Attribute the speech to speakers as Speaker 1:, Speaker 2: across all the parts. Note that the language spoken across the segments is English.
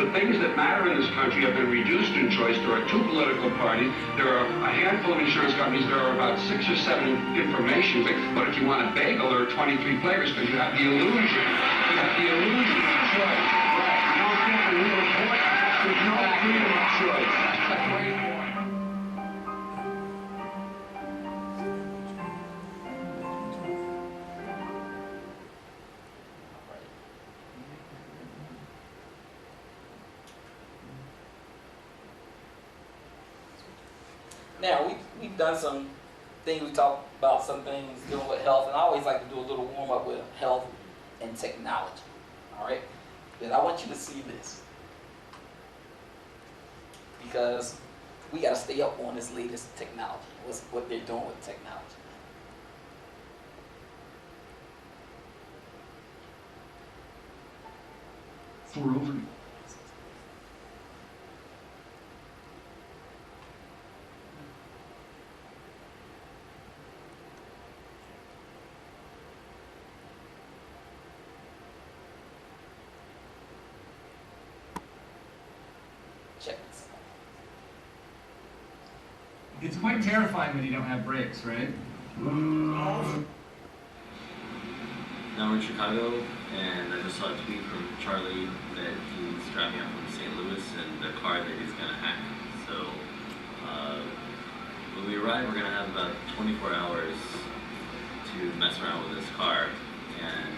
Speaker 1: The things that matter in this country have been reduced in choice. There are 2 political parties. There are a handful of insurance companies. There are about 6 or 7 information. But if you want a bagel, there are 23 flavors because you have the illusion. You have the illusion of choice. Right. You don't get the real point. There's no freedom of choice. That's the way you want.
Speaker 2: Now, we've done some things, we talked about some things dealing with health, and I always like to do a little warm-up with health and technology, all right? But I want you to see this, because we got to stay up on this latest technology, what they're doing with technology.
Speaker 3: Moreover,
Speaker 2: Check this out.
Speaker 3: it's quite terrifying when you don't have brakes, right?
Speaker 4: Now we're in Chicago, and I just saw a tweet from Charlie that he's driving up from St. Louis in the car that he's gonna hack. So when we arrive, we're gonna have about 24 hours to mess around with this car, and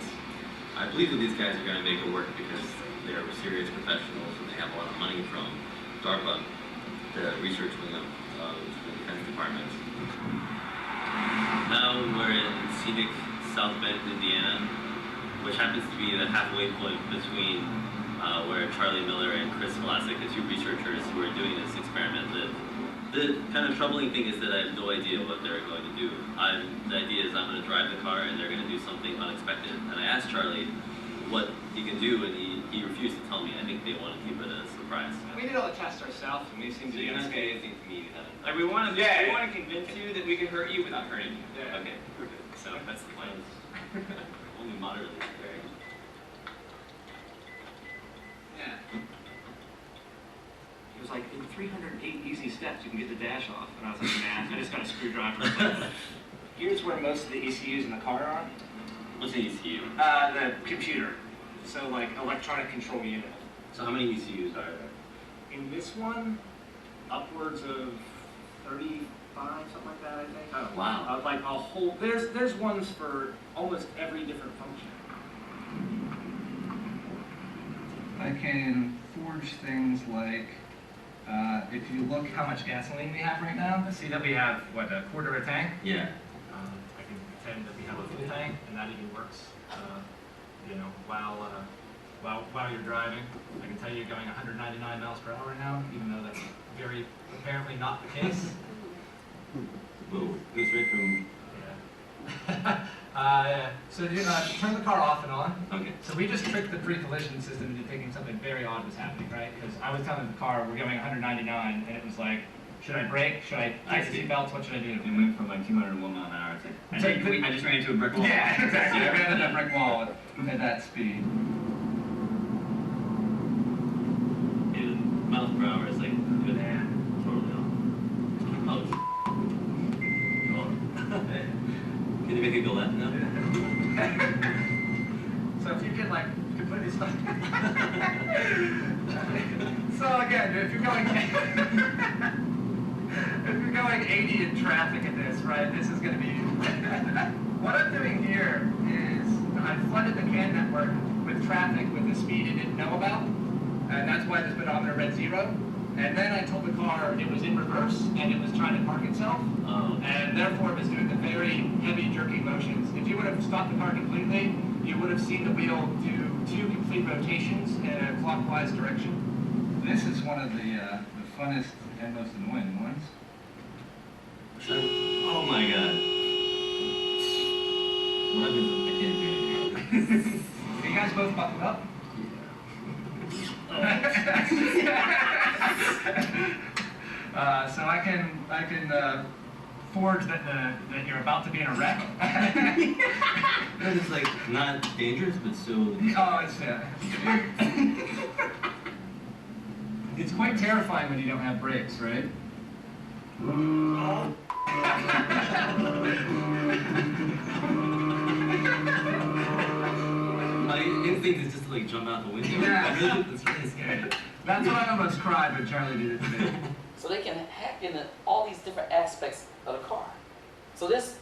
Speaker 4: I believe that these guys are gonna make it work because they're serious professionals and they have a lot of money from DARPA, the research wing of the Defense Department. Now we're in scenic South Bend, Indiana, which happens to be the halfway point between where Charlie Miller and Chris Vlasic, the 2 researchers who are doing this experiment, live. The kind of troubling thing is that I have no idea what they're going to do. The idea is I'm going to drive the car and they're going to do something unexpected. And I asked Charlie what he can do, and he refused to tell me. I think they want to keep it a surprise.
Speaker 5: We did all the tests ourselves, and we seem to be
Speaker 4: You're not going to say anything to me, haven't
Speaker 5: like we want to convince you that we can hurt you without hurting you.
Speaker 4: you? Okay, perfect. So that's the plan. Only moderately scary.
Speaker 5: Yeah.
Speaker 6: It was like, in 308 easy steps, you can get the dash off. And I was like, nah, I just got a screwdriver.
Speaker 5: Here's where most of the ECUs in the car are.
Speaker 4: What's an ECU?
Speaker 5: The computer. So like electronic control unit.
Speaker 4: So how many ECUs are there?
Speaker 5: In this one, upwards of 35, something like that, I think. I don't know.
Speaker 4: Wow.
Speaker 5: Like a whole, there's ones for almost every different function.
Speaker 3: I can forge things like, if you look how much gasoline we have right now, see that we have, what, a quarter of a tank?
Speaker 4: Yeah.
Speaker 3: I can pretend that we have a full tank, and that even works, you know, while you're driving. I can tell you you're going 199 miles per hour now, even though that's very apparently not the case.
Speaker 4: Whoa, goes right from...
Speaker 3: Yeah. So turn the car off and on.
Speaker 4: Okay.
Speaker 3: So we just tricked the pre-collision system into thinking something very odd was happening, right? Because I was telling the car we're going 199, and it was like, should I brake? Should I take the seatbelts? What should I do?
Speaker 4: It went from like 201 mile an hour. It's like, I just ran into a brick wall.
Speaker 3: Yeah, exactly. I ran into a brick wall at that speed.
Speaker 4: Yeah, miles per hour is like good.
Speaker 3: Yeah.
Speaker 4: Totally off. Oh, can you make it go left now?
Speaker 3: So if you can like completely stop. So again, if you're going 80 in traffic at this, right? This is going to be. What I'm doing here is I flooded the CAN network with traffic with the speed it didn't know about, and that's why the speedometer read 0. And then I told the car it was in reverse and it was trying to park itself, and therefore it was doing the very heavy jerky motions. If you would have stopped the car completely, you would have seen the wheel do 2 complete rotations in a clockwise direction. This is one of the funnest and most annoying ones.
Speaker 4: Oh my god. What happens if I can't do anything?
Speaker 3: Are you guys both buckled up? So I can forge that you're about to be in a wreck.
Speaker 4: That is like not dangerous, but still.
Speaker 3: Oh, it's It's quite terrifying when you don't have brakes, right?
Speaker 4: My instinct is just to like jump out the window.
Speaker 3: Yeah.
Speaker 4: That's really scary.
Speaker 3: That's what I almost cried when Charlie did it today.
Speaker 2: So they can hack into all these different aspects of the car. So this,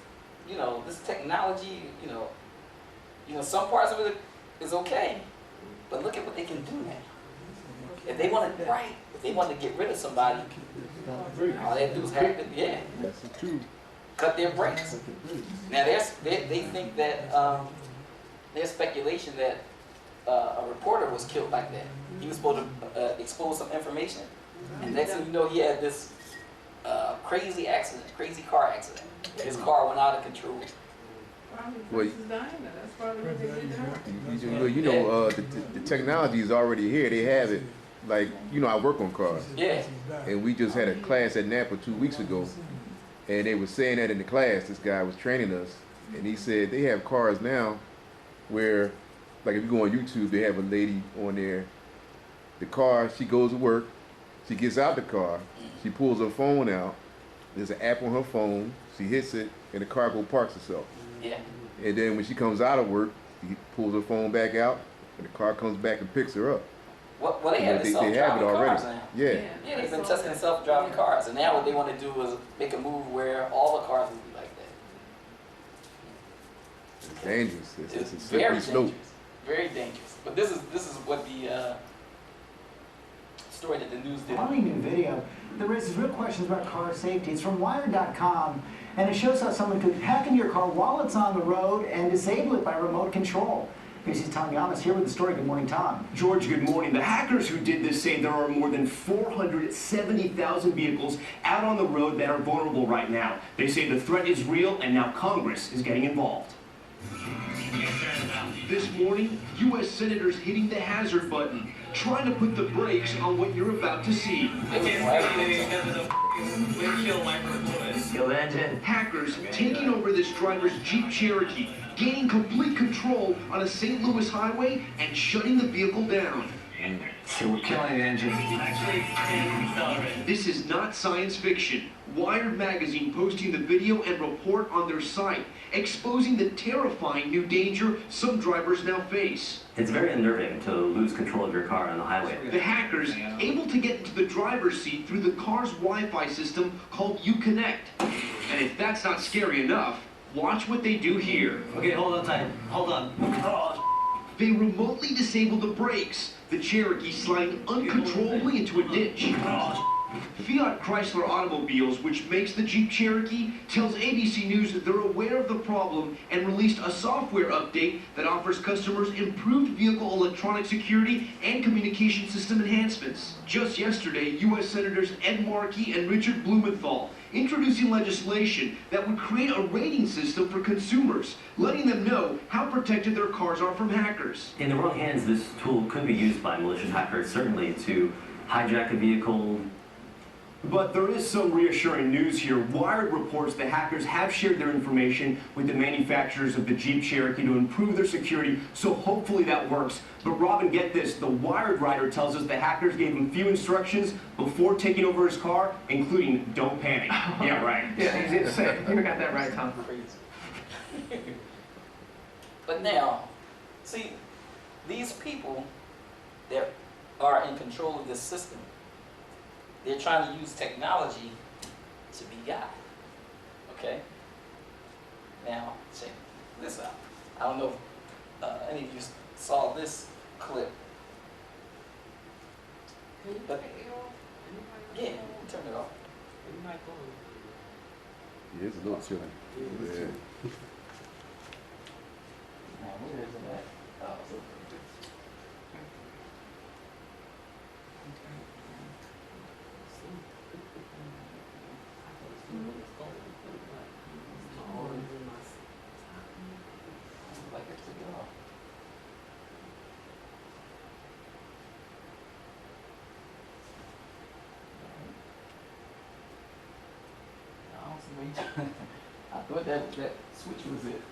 Speaker 2: this technology, some parts of it is okay, but look at what they can do now. If they want to, if they want to get rid of somebody, all they do is hack it, cut their brakes. Now they think that, there's speculation that a reporter was killed like that. He was supposed to expose some information, and next thing you know, he had this crazy car accident. His car went out of control.
Speaker 7: Well, the technology is already here. They have it. Like, I work on cars.
Speaker 2: Yeah.
Speaker 7: And we just had a class at Napa 2 weeks ago, and they were saying that in the class. This guy was training us, and he said they have cars now where, like, if you go on YouTube, they have a lady on there. The car, she goes to work, she gets out the car, she pulls her phone out. There's an app on her phone. She hits it, and the car parks itself.
Speaker 2: Yeah.
Speaker 7: And then when she comes out of work, she pulls her phone back out, and the car comes back and picks her up.
Speaker 2: Well, they have
Speaker 7: they
Speaker 2: self-driving
Speaker 7: have it already.
Speaker 2: cars now.
Speaker 7: Yeah.
Speaker 2: Yeah, they've been testing self-driving cars, and now what they want to do is make a move where all the cars will be like that.
Speaker 7: It's dangerous. It's a
Speaker 2: very
Speaker 7: slippery slope.
Speaker 2: dangerous. Very dangerous. But this is what the story that the news did.
Speaker 8: Funny new video that raises real questions about car safety. It's from Wired.com, and it shows how someone could hack into your car while it's on the road and disable it by remote control. ABC's Tom Yamas here with the story. Good morning, Tom.
Speaker 9: George, good morning. The hackers who did this say there are more than 470,000 vehicles out on the road that are vulnerable right now. They say the threat is real, and now Congress is getting involved. This morning, U.S. senators hitting the hazard button, trying to put the brakes on what you're about to see. Hackers taking over this driver's Jeep Cherokee, gaining complete control on a St. Louis highway and shutting the vehicle down.
Speaker 3: So we're killing the engine.
Speaker 9: This is not science fiction. Wired magazine posting the video and report on their site, exposing the terrifying new danger some drivers now face.
Speaker 10: It's very unnerving to lose control of your car on the highway.
Speaker 9: The hackers able to get into the driver's seat through the car's Wi-Fi system called Uconnect. And if that's not scary enough, watch what they do here.
Speaker 10: Okay, hold on tight. Hold on. Oh.
Speaker 9: They remotely disable the brakes, the Cherokee sliding uncontrollably into a ditch. Fiat Chrysler Automobiles, which makes the Jeep Cherokee, tells ABC News that they're aware of the problem and released a software update that offers customers improved vehicle electronic security and communication system enhancements. Just yesterday, U.S. Senators Ed Markey and Richard Blumenthal introducing legislation that would create a rating system for consumers, letting them know how protected their cars are from hackers.
Speaker 10: In the wrong hands, this tool could be used by malicious hackers, certainly to hijack a vehicle.
Speaker 9: But there is some reassuring news here. Wired reports the hackers have shared their information with the manufacturers of the Jeep Cherokee to improve their security, so hopefully that works. But Robin, get this, the Wired writer tells us the hackers gave him few instructions before taking over his car, including don't panic. Yeah, right.
Speaker 3: Yeah, easy to say. You got that right, Tom.
Speaker 2: Crazy. But now, see, these people that are in control of this system, they're trying to use technology to be God. Okay? Now, check this out. I don't know if any of you saw this clip. But, yeah, turn it off.
Speaker 7: Yeah, it's a little chilly. Yeah.
Speaker 2: Now, where is it at? Oh, it's over there. Like it to go. I don't see what you I thought that switch was it.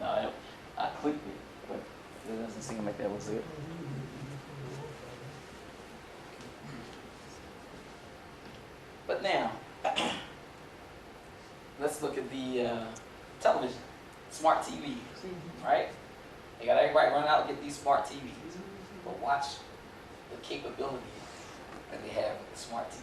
Speaker 2: No, I clicked it, but it doesn't seem like that was it. But now, let's look at the television, smart TV, right? They got everybody running out and get these smart TVs, but watch the capability that they have with the smart TV.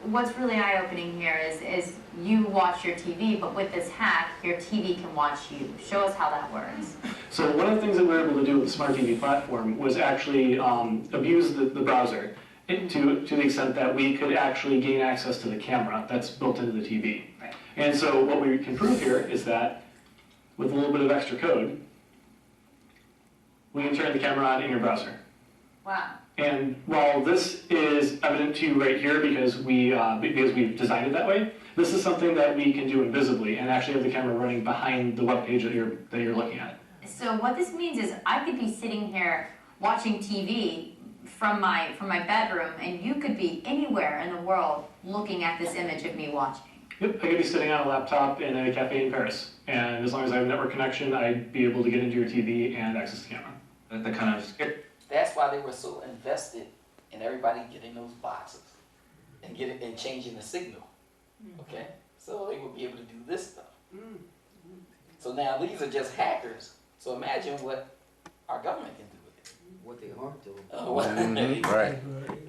Speaker 11: What's really eye-opening here is you watch your TV, but with this hack, your TV can watch you. Show us how that works.
Speaker 3: So one of the things that we were able to do with the Smart TV platform was actually abuse the browser to the extent that we could actually gain access to the camera that's built into the TV.
Speaker 11: Right.
Speaker 3: And so what we can prove here is that with a little bit of extra code, we can turn the camera on in your browser.
Speaker 11: Wow.
Speaker 3: And while this is evident to you right here because we've designed it that way, this is something that we can do invisibly and actually have the camera running behind the web page that you're looking at.
Speaker 11: So what this means is I could be sitting here watching TV from my bedroom, and you could be anywhere in the world looking at this image of me watching.
Speaker 3: Yep, I could be sitting on a laptop in a cafe in Paris, and as long as I have a network connection, I'd be able to get into your TV and access the camera.
Speaker 6: The kind of
Speaker 2: That's why they were so invested in everybody getting those boxes and changing the signal. Okay, so they would be able to do this stuff. So now these are just hackers. So imagine what our government can do with it.
Speaker 12: What they aren't doing.
Speaker 7: Right.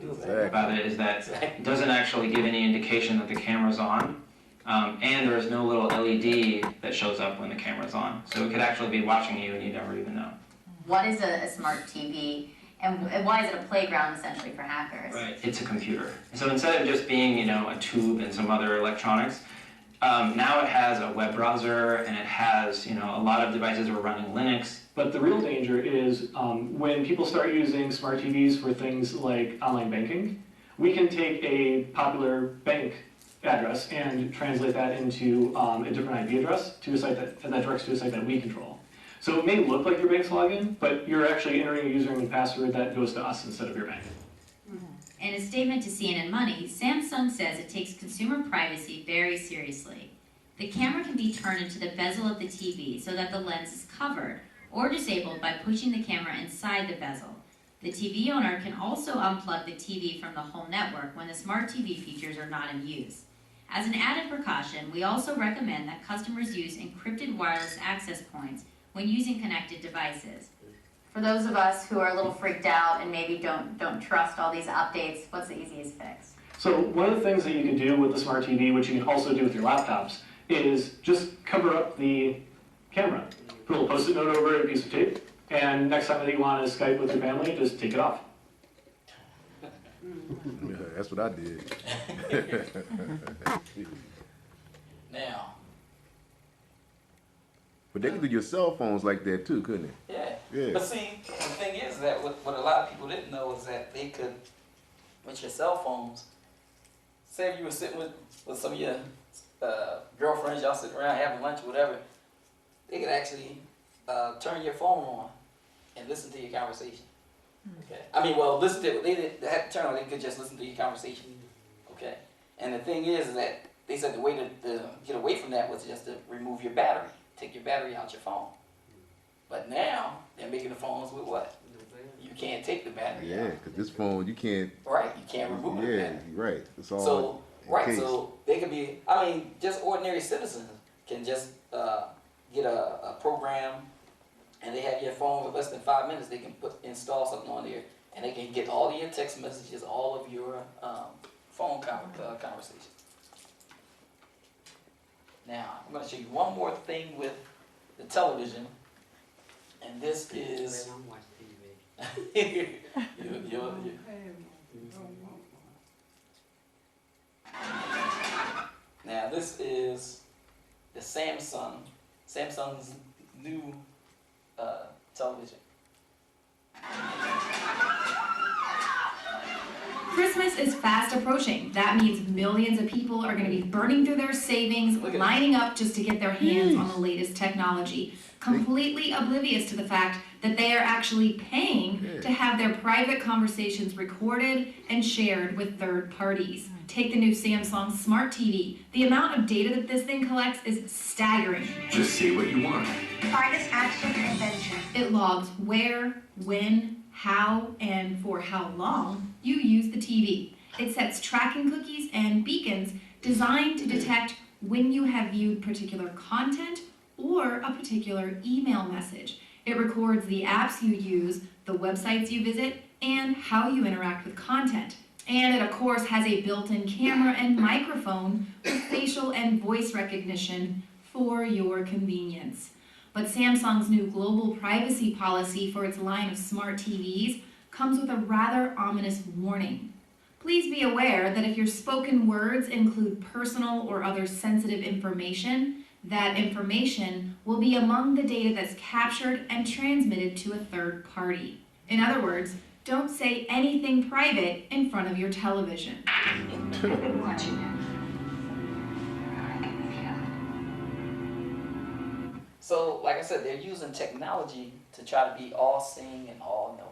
Speaker 6: Exactly. About it is that it doesn't actually give any indication that the camera's on, and there's no little LED that shows up when the camera's on. So it could actually be watching you and you never even know.
Speaker 11: What is a smart TV, and why is it a playground essentially for hackers?
Speaker 6: Right. It's a computer. So instead of just being, a tube and some other electronics, now it has a web browser and it has, a lot of devices are running Linux.
Speaker 3: But the real danger is when people start using smart TVs for things like online banking, we can take a popular bank address and translate that into a different IP address to a site that directs to a site that we control. So it may look like your bank's login, but you're actually entering a username and password that goes to us instead of your bank.
Speaker 13: In a statement to CNN Money, Samsung says it takes consumer privacy very seriously. The camera can be turned into the bezel of the TV so that the lens is covered or disabled by pushing the camera inside the bezel. The TV owner can also unplug the TV from the home network when the smart TV features are not in use. As an added precaution, we also recommend that customers use encrypted wireless access points when using connected devices.
Speaker 11: For those of us who are a little freaked out and maybe don't trust all these updates, what's the easiest fix?
Speaker 3: So one of the things that you can do with the smart TV, which you can also do with your laptops, is just cover up the camera. Put a little Post-it note over it, a piece of tape, and next time that you want to Skype with your family, just take it off.
Speaker 7: Yeah, that's what I did.
Speaker 2: Now.
Speaker 7: But they could do your cell phones like that too, couldn't it?
Speaker 2: Yeah.
Speaker 7: Yeah.
Speaker 2: But see, the thing is that what a lot of people didn't know is that they could, with your cell phones, say if you were sitting with some of your girlfriends, y'all sitting around having lunch or whatever, they could actually turn your phone on and listen to your conversation. Okay. I mean, well, listen to it. They had to turn on. They could just listen to your conversation. Okay. And the thing is that they said the way to get away from that was just to remove your battery, take your battery out your phone. But now they're making the phones with what? You can't take the battery out.
Speaker 7: Yeah, because this phone you can't.
Speaker 2: Right. You can't remove the battery.
Speaker 7: Yeah, right. It's all.
Speaker 2: So right.
Speaker 7: Case.
Speaker 2: So they could be. I mean, just ordinary citizens can just get a program. And they have your phone for less than 5 minutes. They can install something on there, and they can get all of your text messages, all of your phone conversations. Now, I'm going to show you one more thing with the television, and this is. Now, this is the Samsung's new television.
Speaker 12: Christmas is fast approaching. That means millions of people are going to be burning through their savings, lining up just to get their hands on the latest technology, completely oblivious to the fact that they are actually paying to have their private conversations recorded and shared with third parties. Take the new Samsung Smart TV. The amount of data that this thing collects is staggering.
Speaker 14: Just see what you want.
Speaker 12: Finest action invention. It logs where, when, how, and for how long you use the TV. It sets tracking cookies and beacons designed to detect when you have viewed particular content or a particular email message. It records the apps you use, the websites you visit, and how you interact with content. And it, of course, has a built-in camera and microphone with facial and voice recognition for your convenience. But Samsung's new global privacy policy for its line of smart TVs comes with a rather ominous warning. Please be aware that if your spoken words include personal or other sensitive information, that information will be among the data that's captured and transmitted to a third party. In other words, don't say anything private in front of your television. Watching it.
Speaker 2: So, like I said, they're using technology to try to be all-seeing and all-knowing.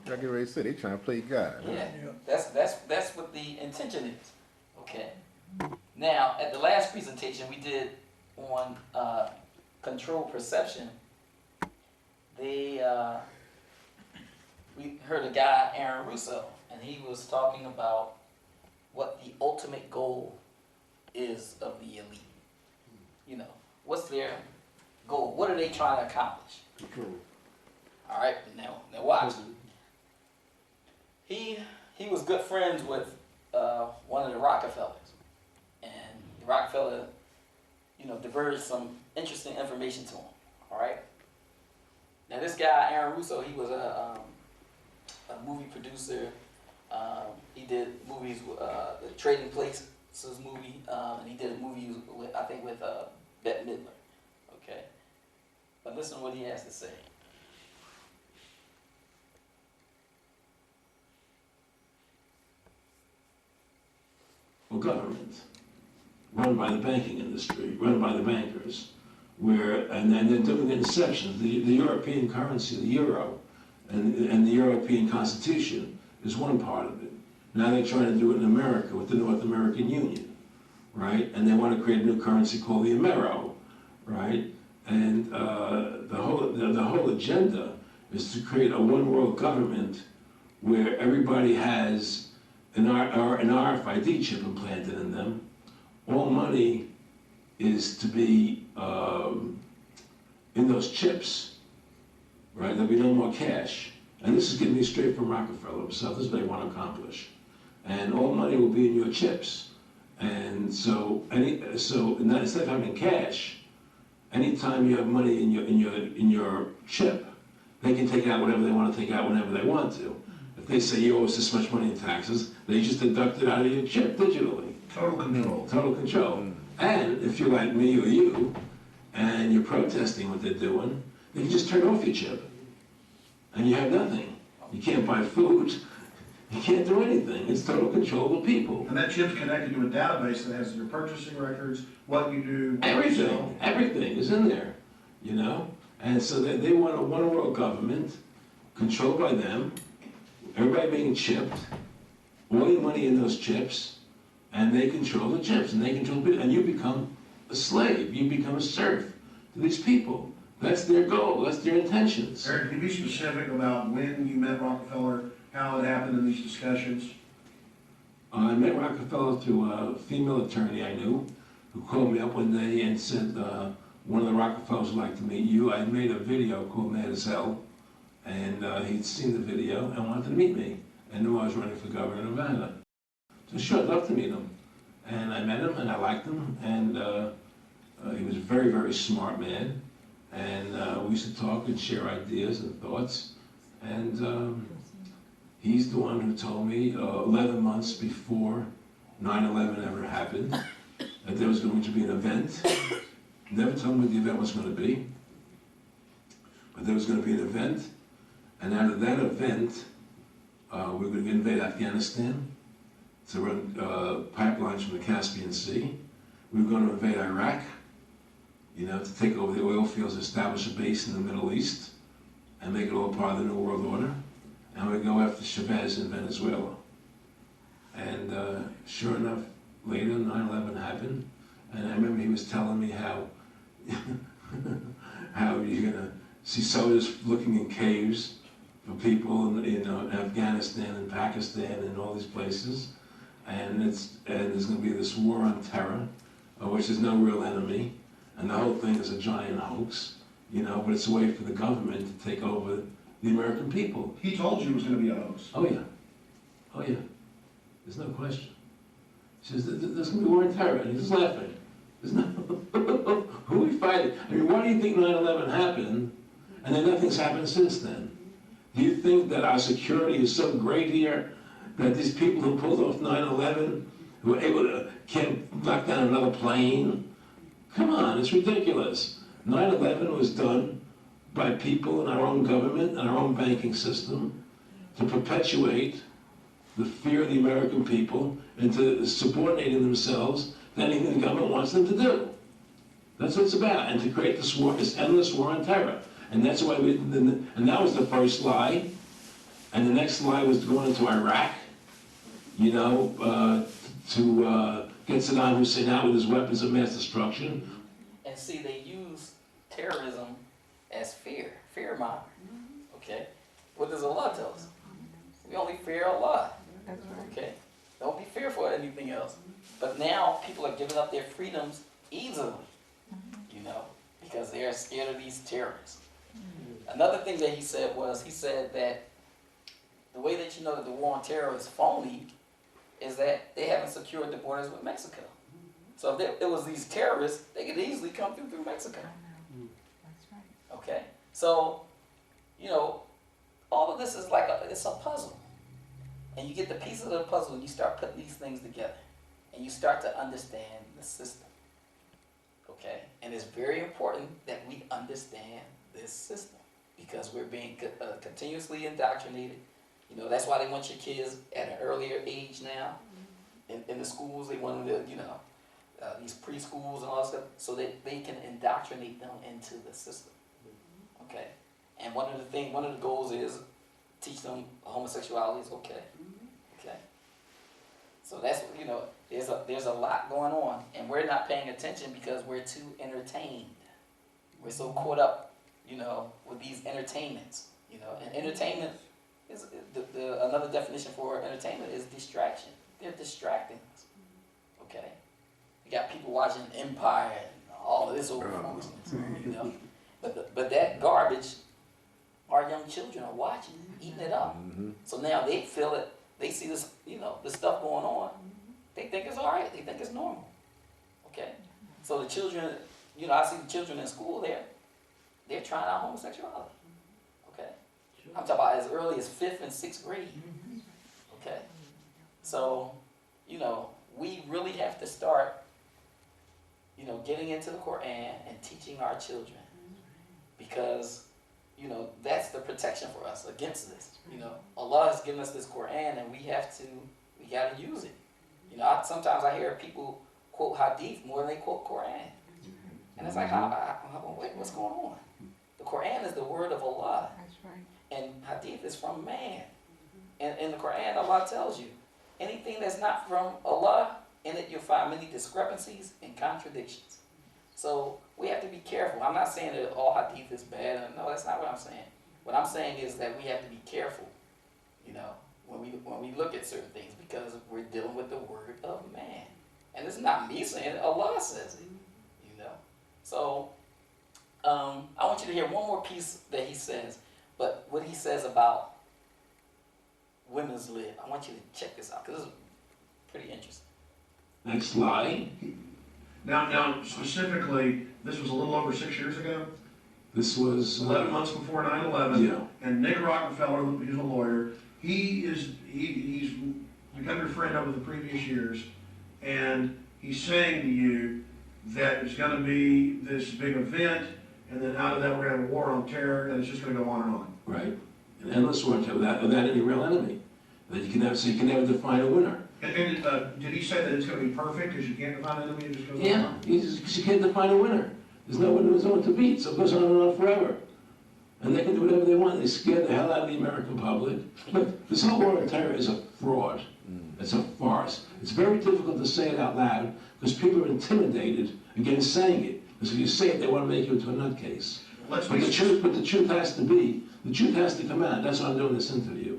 Speaker 7: Like you already said, they trying to play God.
Speaker 2: Yeah, that's what the intention is. Okay. Now, at the last presentation we did on control perception, we heard a guy, Aaron Russo, and he was talking about what the ultimate goal is of the elite. You know, what's their goal? What are they trying to accomplish?
Speaker 14: Control.
Speaker 2: All right, now watch. He was good friends with one of the Rockefellers, and the Rockefeller, you know, diverged some interesting information to him. All right. Now this guy, Aaron Russo, he was a movie producer. He did movies, the Trading Places movie, and he did a movie with, I think, with Bette Midler. Okay. But listen to what he has to say.
Speaker 15: Well, government, run by the banking industry, run by the bankers, and they're doing exceptions. The European currency, the euro, and the European Constitution is one part of it. Now they're trying to do it in America with the North American Union, right? And they want to create a new currency called the Amero, right? And the whole agenda is to create a one world government where everybody has an RFID chip implanted in them. All money is to be in those chips, right? There'll be no more cash. And this is getting me straight from Rockefeller himself. This is what they want to accomplish. And all money will be in your chips. And so instead of having cash, anytime you have money in your chip, they can take out whatever they want to take out whenever they want to. If they say you owe us this much money in taxes, they just deduct it out of your chip digitally.
Speaker 14: Total control.
Speaker 15: Total control. And if you're like me or you, and you're protesting what they're doing, they can just turn off your chip. And you have nothing. You can't buy food. You can't do anything. It's total control of the people.
Speaker 14: And that chip's connected to a database that has your purchasing records, what you do, what you sell.
Speaker 15: Everything is in there, you know? And so they want a one world government controlled by them, everybody being chipped, all your money in those chips, and they control the chips, and they control people, and you become a slave, you become a serf to these people. That's their goal, that's their intentions.
Speaker 14: Eric, can you be specific about when you met Rockefeller, how it happened in these discussions?
Speaker 15: I met Rockefeller through a female attorney I knew, who called me up one day and said, one of the Rockefellers would like to meet you. I made a video called Mad as Hell, and he'd seen the video and wanted to meet me, and knew I was running for governor of Nevada. So sure, I'd love to meet him. And I met him, and I liked him, and he was a very, very smart man. And we used to talk and share ideas and thoughts. And he's the one who told me 11 months before 9/11 ever happened that there was going to be an event. Never told me what the event was going to be. But there was going to be an event. And out of that event, We're going to invade Afghanistan to run pipelines from the Caspian Sea. We're going to invade Iraq, you know, to take over the oil fields, establish a base in the Middle East, and make it all part of the New World Order. And we go after Chavez in Venezuela. And sure enough, later 9/11 happened, and I remember he was telling me how how you're gonna see soldiers looking in caves for people in Afghanistan and Pakistan and all these places, and there's gonna be this war on terror, which is no real enemy, and the whole thing is a giant hoax, you know, but it's a way for the government to take over the American people.
Speaker 14: He told you it was going to be a hoax.
Speaker 15: Oh yeah, oh yeah, there's no question. He says, there's going to be war on terror, and he's just laughing. There's no, who are we fighting? I mean, why do you think 9/11 happened, and then nothing's happened since then? Do you think that our security is so great here that these people who pulled off 9/11, who were able to can't knock down another plane? Come on, it's ridiculous. 9/11 was done by people in our own government and our own banking system to perpetuate the fear of the American people into subordinating themselves to anything the government wants them to do. That's what it's about, and to create this war, this endless war on terror. And that's why and that was the first lie. And the next lie was going into Iraq, you know, to get Saddam Hussein out with his weapons of mass destruction.
Speaker 2: And see, they use terrorism as fear mongering. Okay? What does Allah tell us? We only fear Allah. Okay? Don't be fearful of anything else. But now people are giving up their freedoms easily, you know, because they're scared of these terrorists. Another thing that he said that the way that you know that the war on terror is phony is that they haven't secured the borders with Mexico. So if it was these terrorists, they could easily come through Mexico.
Speaker 16: That's right.
Speaker 2: Okay? So, you know, all of this is like it's a puzzle. And you get the pieces of the puzzle and you start putting these things together. And you start to understand the system. Okay? And it's very important that we understand this system because we're being continuously indoctrinated. You know, that's why they want your kids at an earlier age now. In the schools, they want them to, you know, these preschools and all that stuff, so that they can indoctrinate them into the system. Okay? And one of the goals is teach them homosexuality is okay. Okay? So that's, you know, there's a lot going on, and we're not paying attention because we're too entertained. We're so caught up, you know, with these entertainments, you know, and entertainment is another definition for entertainment is distraction. They're distracting us. Okay? You got people watching Empire and all of this old foolishness, you know. But that garbage, our young children are watching, eating it up. So now they feel it. They see this, you know, this stuff going on. They think it's all right. They think it's normal. Okay? So the children, you know, I see the children in school there. They're trying out homosexuality. Okay? I'm talking about as early as 5th and 6th grade. Okay? So, you know, we really have to start, you know, getting into the Quran and teaching our children. Because, you know, that's the protection for us against this. You know, Allah has given us this Quran and we got to use it. You know, sometimes I hear people quote Hadith more than they quote Quran. And it's like, wait, what's going on? The Quran is the word of Allah.
Speaker 16: That's right.
Speaker 2: And Hadith is from man. And in the Quran, Allah tells you, anything that's not from Allah, in it you'll find many discrepancies and contradictions. So we have to be careful. I'm not saying that all Hadith is bad. No, that's not what I'm saying. What I'm saying is that we have to be careful, you know, when we look at certain things because we're dealing with the word of man. And it's not me saying it, Allah says it, you know. So I want you to hear one more piece that he says, but what he says about women's lib. I want you to check this out because it's pretty interesting.
Speaker 15: Next slide.
Speaker 14: Now, specifically, this was a little over 6 years ago.
Speaker 15: This was
Speaker 14: 11 months before 9/11.
Speaker 15: Yeah.
Speaker 14: And Nick Rockefeller, who's a lawyer, he's become your friend over the previous years, and he's saying to you that it's going to be this big event, and then out of that we're going to have a war on terror, and it's just going to go on and on.
Speaker 15: Right. An endless war on terror without any real enemy. That you can never, so you can never define a winner.
Speaker 14: And did he say that it's going to be perfect because you can't define an enemy? It just goes on
Speaker 15: Yeah,
Speaker 14: and on?
Speaker 15: because you can't define a winner. There's no one to beat, so it goes on and on forever. And they can do whatever they want. They scare the hell out of the American public. Look, this whole war on terror is a fraud. It's a farce. It's very difficult to say it out loud because people are intimidated against saying it. Because if you say it, they want to make you into a nutcase. But the truth has to come out. That's why I'm doing this interview.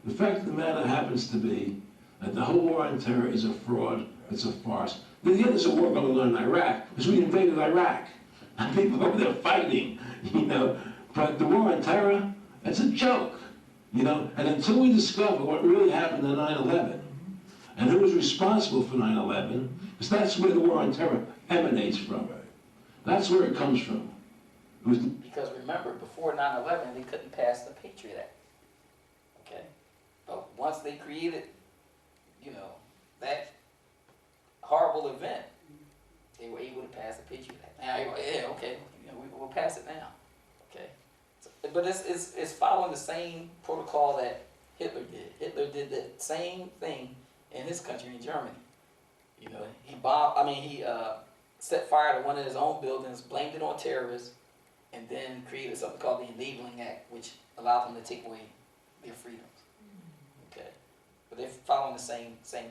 Speaker 15: The fact of the matter happens to be that the whole war on terror is a fraud. It's a farce. There's a war going on in Iraq because we invaded Iraq. And people over there fighting, you know. But the war on terror, that's a joke, you know. And until we discover what really happened on 9/11 and who was responsible for 9/11, because that's where the war on terror emanates from. That's where it comes from.
Speaker 2: Because remember, before 9/11, they couldn't pass the Patriot Act. Okay? But once they created, you know, that horrible event, they were able to pass the Patriot Act. Now, yeah, okay, you know, we'll pass it now. Okay? So, but it's following the same protocol that Hitler did. Hitler did the same thing in his country, in Germany. You know, he set fire to one of his own buildings, blamed it on terrorists, and then created something called the Enabling Act, which allowed them to take away their freedoms. Okay, but they're following the same thing.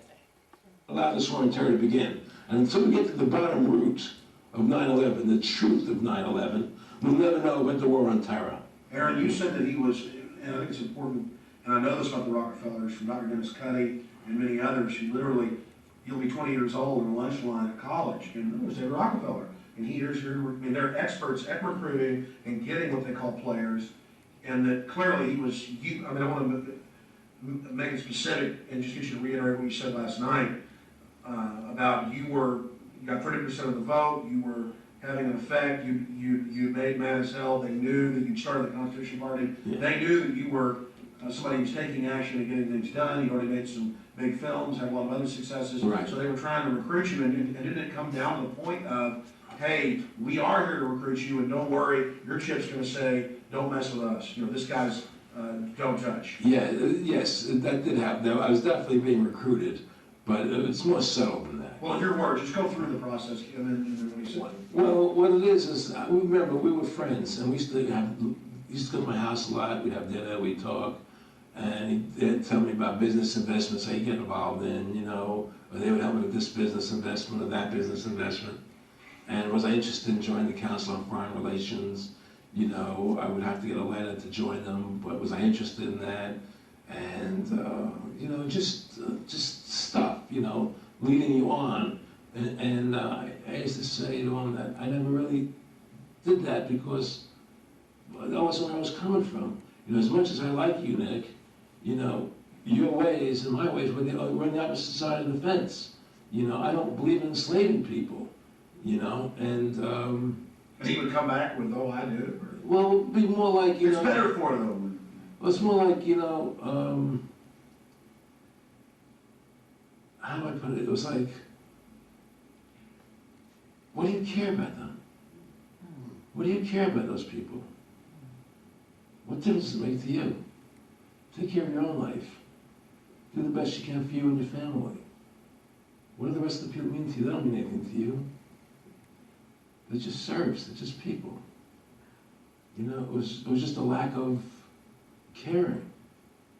Speaker 15: Allow this war on terror to begin. And until we get to the bottom root of 9/11, the truth of 9/11, we'll never know about the war on terror.
Speaker 14: Aaron, you said that he was, and I think it's important, and I know this about the Rockefellers from Dr. Dennis Cuddy and many others, he'll be 20 years old in a lunch line at college, and there's David Rockefeller. And they're experts at recruiting and getting what they call players, and that clearly he was, I want to make it specific and just get you to reiterate what you said last night about you got 30% of the vote, you were having an effect, you made mad as hell, they knew that you started the Constitution Party, they knew that you were somebody who was taking action and getting things done, you already made some big films, had a lot of other successes, so they were trying to recruit you, and didn't it come down to the point of, hey, we are here to recruit you, and don't worry, your chip's going to say, don't mess with us. You know, this guy's, don't touch.
Speaker 15: Yeah, yes, that did happen. I was definitely being recruited, but it's more subtle than that.
Speaker 14: Well, in your words, just go through the process, and then what he said.
Speaker 15: Well, what it is remember, we were friends, and we used to go to my house a lot, we'd have dinner, we'd talk, and they'd tell me about business investments I get involved in, you know, or they would help me with this business investment or that business investment. And was I interested in joining the Council on Foreign Relations? You know, I would have to get a letter to join them, but was I interested in that? And, you know, just stuff, you know, leading you on. And I used to say to them that I never really did that because that wasn't where I was coming from. You know, as much as I like you, Nick, you know, your ways and my ways, we're on the opposite side of the fence. You know, I don't believe in enslaving people. You know, and
Speaker 14: he would come back with, oh, I do? Or?
Speaker 15: Well, it would be more like, you know...
Speaker 14: It's better for them.
Speaker 15: Well, it's more like, you know, how do I put it? It was like, what do you care about them? What do you care about those people? What difference does it make to you? Take care of your own life. Do the best you can for you and your family. What do the rest of the people mean to you? They don't mean anything to you. They're just serfs, they're just people. You know, it was just a lack of caring,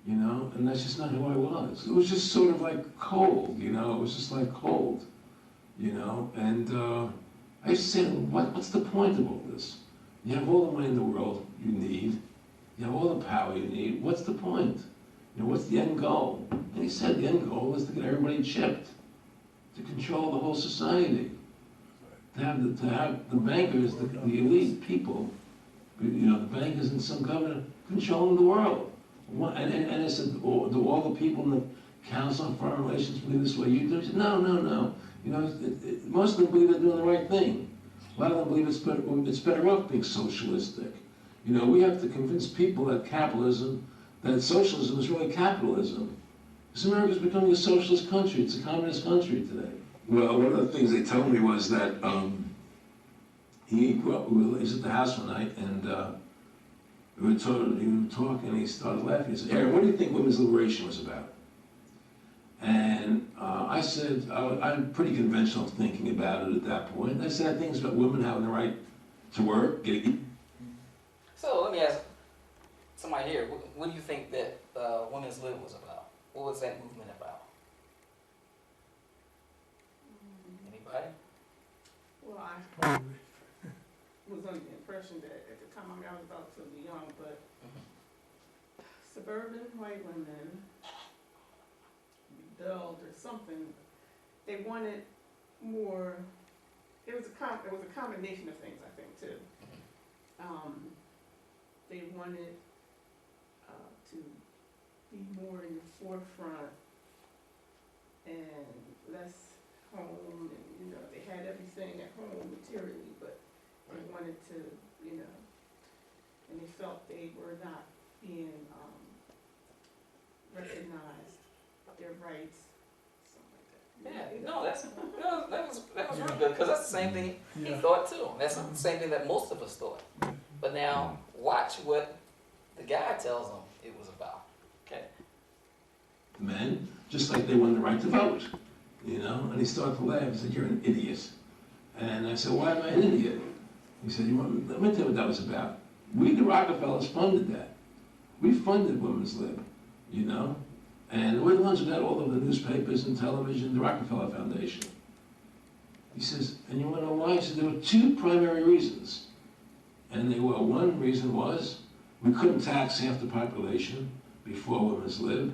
Speaker 15: you know, and that's just not who I was. It was just sort of like cold, you know, it was just like cold, you know, and I used to say to them, what's the point of all this? You have all the money in the world you need, you have all the power you need, what's the point? You know, what's the end goal? And he said the end goal is to get everybody chipped, to control the whole society. To have the bankers, the elite people, you know, the bankers and some governor controlling the world. And I said, do all the people in the Council on Foreign Relations believe this way you do? He said, no. You know, most of them believe they're doing the right thing. A lot of them believe it's better off being socialistic. You know, we have to convince people that that socialism is really capitalism. Because America's becoming a socialist country. It's a communist country today. Well, one of the things they told me was that he was at the house one night, and We were talking, and he started laughing. He said, Aaron, what do you think women's liberation was about? And I said, I'm pretty conventional thinking about it at that point. I said, I think it's about women having the right to work.
Speaker 2: So let me ask somebody here, what do you think that Women's Lib was about? What was that movement about? Anybody?
Speaker 17: Well, I was under the impression that at the time, I mean, I was relatively young, but suburban white women rebelled or something. They wanted more. It was a combination of things, I think, too. They wanted to be more in the forefront and less home, and you know, they had everything at home materially, but they wanted to, you know, and they felt they were not being recognized, their rights, something like that.
Speaker 2: Yeah, no, that was really good, because that's the same thing he thought too. That's the same thing that most of us thought. But now, watch what the guy tells them it was about. Okay.
Speaker 15: Men, just like they won the right to vote, you know? And he started to laugh. He said, you're an idiot. And I said, why am I an idiot? He said, let me tell you what that was about. We, the Rockefellers, funded that. We funded Women's Lib, you know? And we're the ones who got all of the newspapers and television, the Rockefeller Foundation. He says, and you want to know why? He said, there were two primary reasons. And they were, one reason was we couldn't tax half the population before Women's Lib.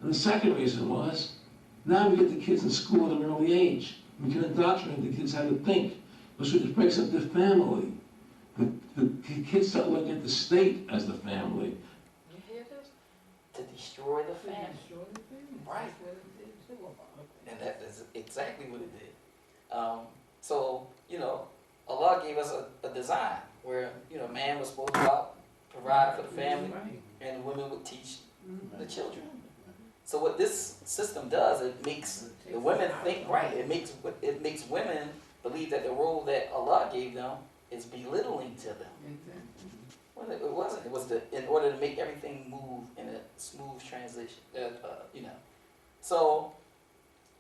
Speaker 15: And the second reason was, now we get the kids in school at an early age. We can indoctrinate the kids how to think, because it breaks up their family. The kids start looking at the state as the family.
Speaker 2: You hear this? To destroy the family. Right. And that is exactly what it did. So, you know, Allah gave us a design where, you know, man was supposed to provide for the family, and women would teach the children. So what this system does, it makes the women think right. It makes women believe that the role that Allah gave them is belittling to them. Well, it wasn't. It was in order to make everything move in a smooth transition. You know. So,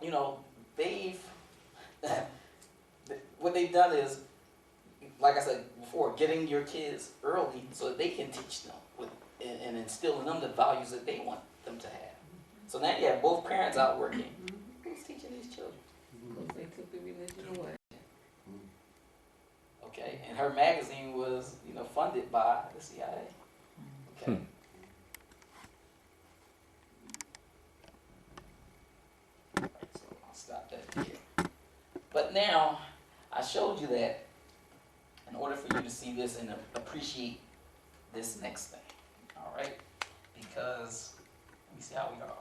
Speaker 2: you know, what they've done is, like I said before, getting your kids early so that they can teach them and instill in them the values that they want them to have. So now you have both parents out working. Who's teaching these children?
Speaker 16: Because they took the religion away.
Speaker 2: Okay, and her magazine was, you know, funded by the CIA. Okay. So I'll stop that here. But now, I showed you that in order for you to see this and appreciate this next thing. All right? Because, let me see how we are.